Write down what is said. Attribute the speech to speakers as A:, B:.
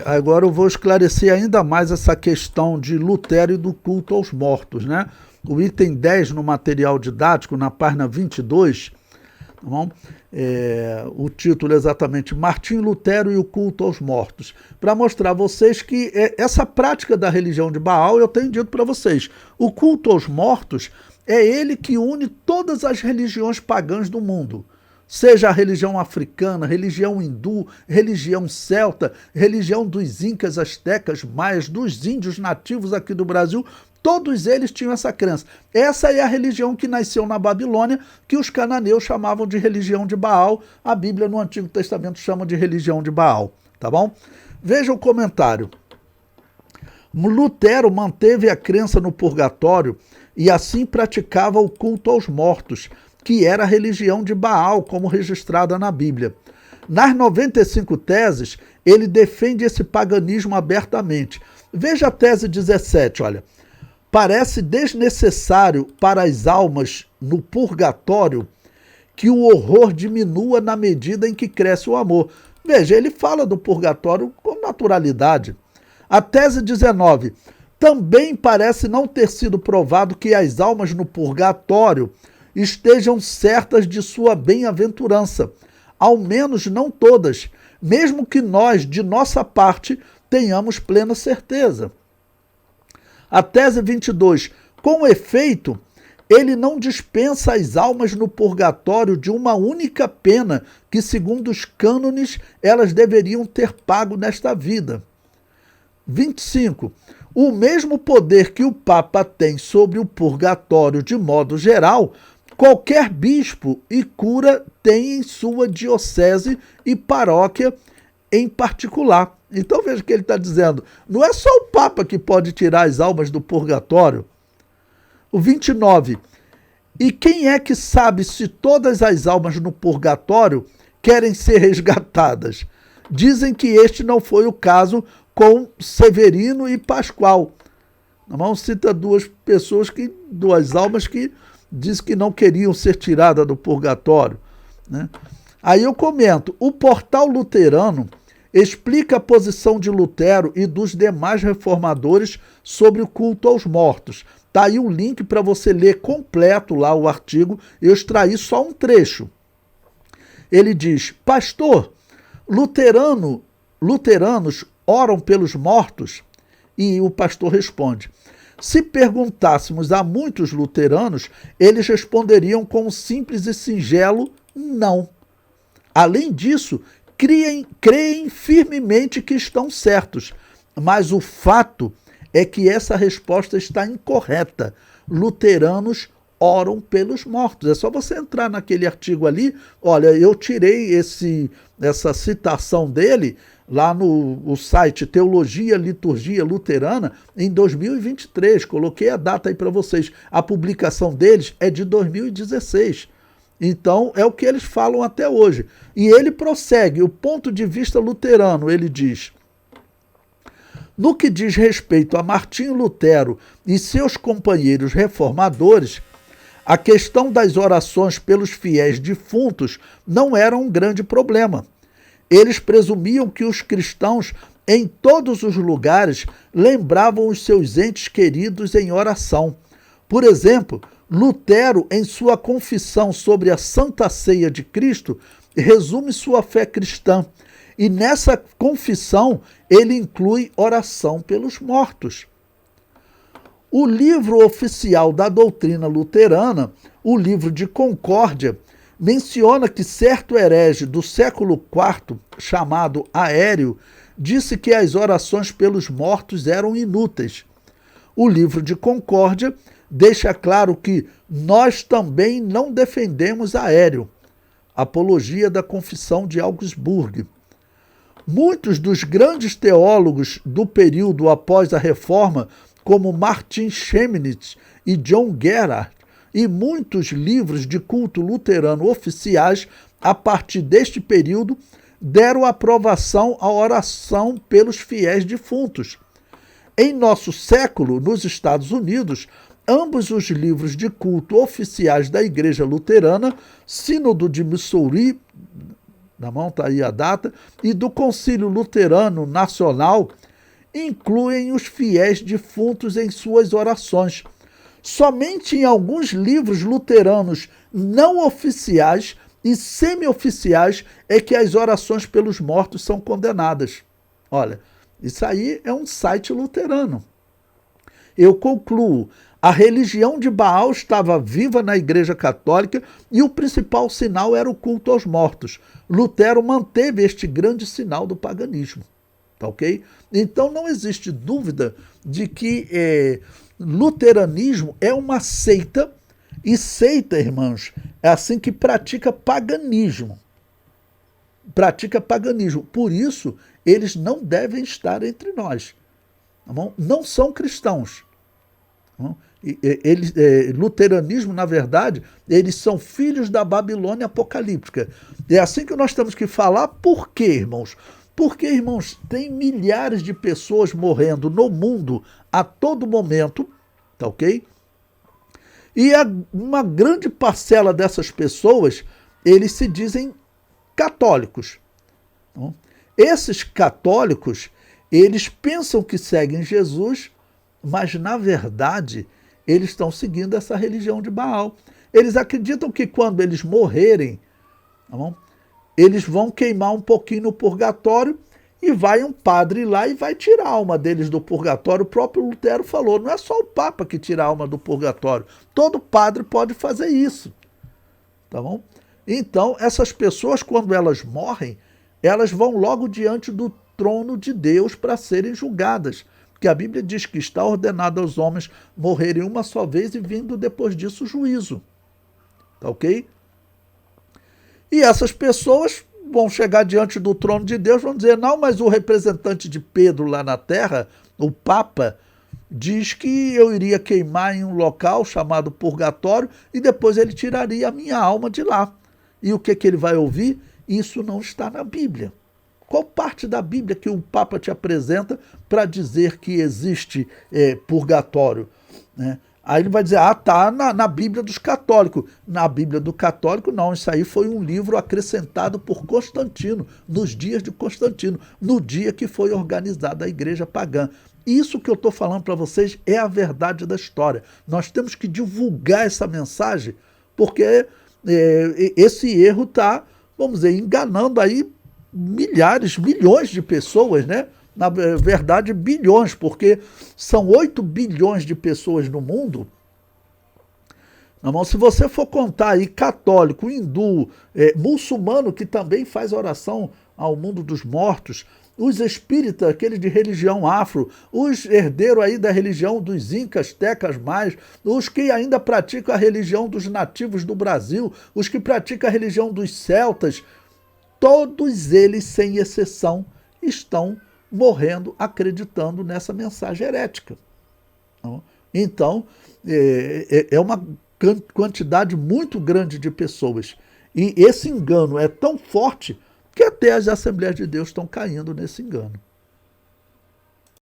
A: Agora eu vou esclarecer ainda mais essa questão de Lutero e do culto aos mortos, né? O item 10 no material didático, na página 22, tá bom? O título é exatamente Martim Lutero e o culto aos mortos, para mostrar a vocês que essa prática da religião de Baal, eu tenho dito para vocês, o culto aos mortos é ele que une todas as religiões pagãs do mundo. Seja a religião africana, religião hindu, religião celta, religião dos incas, astecas, maias, dos índios nativos aqui do Brasil, todos eles tinham essa crença. Essa é a religião que nasceu na Babilônia, que os cananeus chamavam de religião de Baal. A Bíblia no Antigo Testamento chama de religião de Baal, tá bom? Veja o comentário. Lutero manteve a crença no purgatório e assim praticava o culto aos mortos, que era a religião de Baal, como registrada na Bíblia. Nas 95 teses, ele defende esse paganismo abertamente. Veja a tese 17, olha. Parece desnecessário para as almas no purgatório que o horror diminua na medida em que cresce o amor. Veja, ele fala do purgatório com naturalidade. A tese 19. Também parece não ter sido provado que as almas no purgatório estejam certas de sua bem-aventurança, ao menos não todas, mesmo que nós, de nossa parte, tenhamos plena certeza. A tese 22. Com efeito, ele não dispensa as almas no purgatório de uma única pena que, segundo os cânones, elas deveriam ter pago nesta vida. 25. O mesmo poder que o Papa tem sobre o purgatório de modo geral, qualquer bispo e cura tem em sua diocese e paróquia em particular. Então veja o que ele está dizendo. Não é só o Papa que pode tirar as almas do purgatório. O 29. E quem é que sabe se todas as almas no purgatório querem ser resgatadas? Dizem que este não foi o caso com Severino e Pascoal. Não cita duas almas que diz que não queriam ser tiradas do purgatório, né? Aí eu comento, o portal luterano explica a posição de Lutero e dos demais reformadores sobre o culto aos mortos. Tá aí um link para você ler completo lá o artigo, eu extraí só um trecho. Ele diz, pastor, luteranos oram pelos mortos? E o pastor responde, se perguntássemos a muitos luteranos, eles responderiam com um simples e singelo não. Além disso, creem firmemente que estão certos, mas o fato é que essa resposta está incorreta. Luteranos oram pelos mortos. É só você entrar naquele artigo ali. Olha, eu tirei essa citação dele lá no site Teologia, Liturgia Luterana, em 2023. Coloquei a data aí para vocês. A publicação deles é de 2016. Então, é o que eles falam até hoje. E ele prossegue, o ponto de vista luterano, ele diz, no que diz respeito a Martinho Lutero e seus companheiros reformadores, a questão das orações pelos fiéis defuntos não era um grande problema. Eles presumiam que os cristãos, em todos os lugares, lembravam os seus entes queridos em oração. Por exemplo, Lutero, em sua confissão sobre a Santa Ceia de Cristo, resume sua fé cristã. E nessa confissão, ele inclui oração pelos mortos. O livro oficial da doutrina luterana, o livro de Concórdia, menciona que certo herege do século IV, chamado Aéreo, disse que as orações pelos mortos eram inúteis. O livro de Concórdia deixa claro que nós também não defendemos Aéreo. Apologia da Confissão de Augsburgo. Muitos dos grandes teólogos do período após a Reforma, como Martin Chemnitz e John Gerhard, e muitos livros de culto luterano oficiais, a partir deste período, deram aprovação à oração pelos fiéis defuntos. Em nosso século, nos Estados Unidos, ambos os livros de culto oficiais da Igreja Luterana, Sínodo de Missouri, na mão está aí a data, e do Concílio Luterano Nacional, incluem os fiéis defuntos em suas orações. Somente em alguns livros luteranos não oficiais e semi-oficiais é que as orações pelos mortos são condenadas. Olha, isso aí é um site luterano. Eu concluo. A religião de Baal estava viva na Igreja Católica e o principal sinal era o culto aos mortos. Lutero manteve este grande sinal do paganismo. Tá ok? Então não existe dúvida de que luteranismo é uma seita, e seita, irmãos, é assim que pratica paganismo. Pratica paganismo. Por isso, eles não devem estar entre nós. Tá bom? Não são cristãos. Tá bom? Luteranismo, na verdade, eles são filhos da Babilônia apocalíptica. É assim que nós temos que falar. Por quê, irmãos? Porque, irmãos, tem milhares de pessoas morrendo no mundo a todo momento, tá ok? E uma grande parcela dessas pessoas, eles se dizem católicos. Tá? Esses católicos, eles pensam que seguem Jesus, mas, na verdade, eles estão seguindo essa religião de Baal. Eles acreditam que quando eles morrerem, tá bom? Eles vão queimar um pouquinho no purgatório e vai um padre lá e vai tirar a alma deles do purgatório. O próprio Lutero falou, não é só o Papa que tira a alma do purgatório, todo padre pode fazer isso. Tá bom? Então, essas pessoas, quando elas morrem, elas vão logo diante do trono de Deus para serem julgadas. Porque a Bíblia diz que está ordenado aos homens morrerem uma só vez e vindo depois disso o juízo. Tá ok? E essas pessoas vão chegar diante do trono de Deus e vão dizer, não, mas o representante de Pedro lá na terra, o Papa, diz que eu iria queimar em um local chamado purgatório e depois ele tiraria a minha alma de lá. E o que ele vai ouvir? Isso não está na Bíblia. Qual parte da Bíblia que o Papa te apresenta para dizer que existe purgatório? Né? Aí ele vai dizer, tá na Bíblia dos católicos. Na Bíblia do católico, não, isso aí foi um livro acrescentado por Constantino, nos dias de Constantino, no dia que foi organizada a igreja pagã. Isso que eu estou falando para vocês é a verdade da história. Nós temos que divulgar essa mensagem, porque esse erro está, vamos dizer, enganando aí milhares, milhões de pessoas, né? Na verdade, bilhões, porque são 8 bilhões de pessoas no mundo. Se você for contar aí católico, hindu, muçulmano, que também faz oração ao mundo dos mortos, os espíritas, aqueles de religião afro, os herdeiros aí da religião dos incas, tecas mais, os que ainda praticam a religião dos nativos do Brasil, os que praticam a religião dos celtas, todos eles, sem exceção, estão morrendo acreditando nessa mensagem herética. Então, é uma quantidade muito grande de pessoas. E esse engano é tão forte que até as Assembleias de Deus estão caindo nesse engano.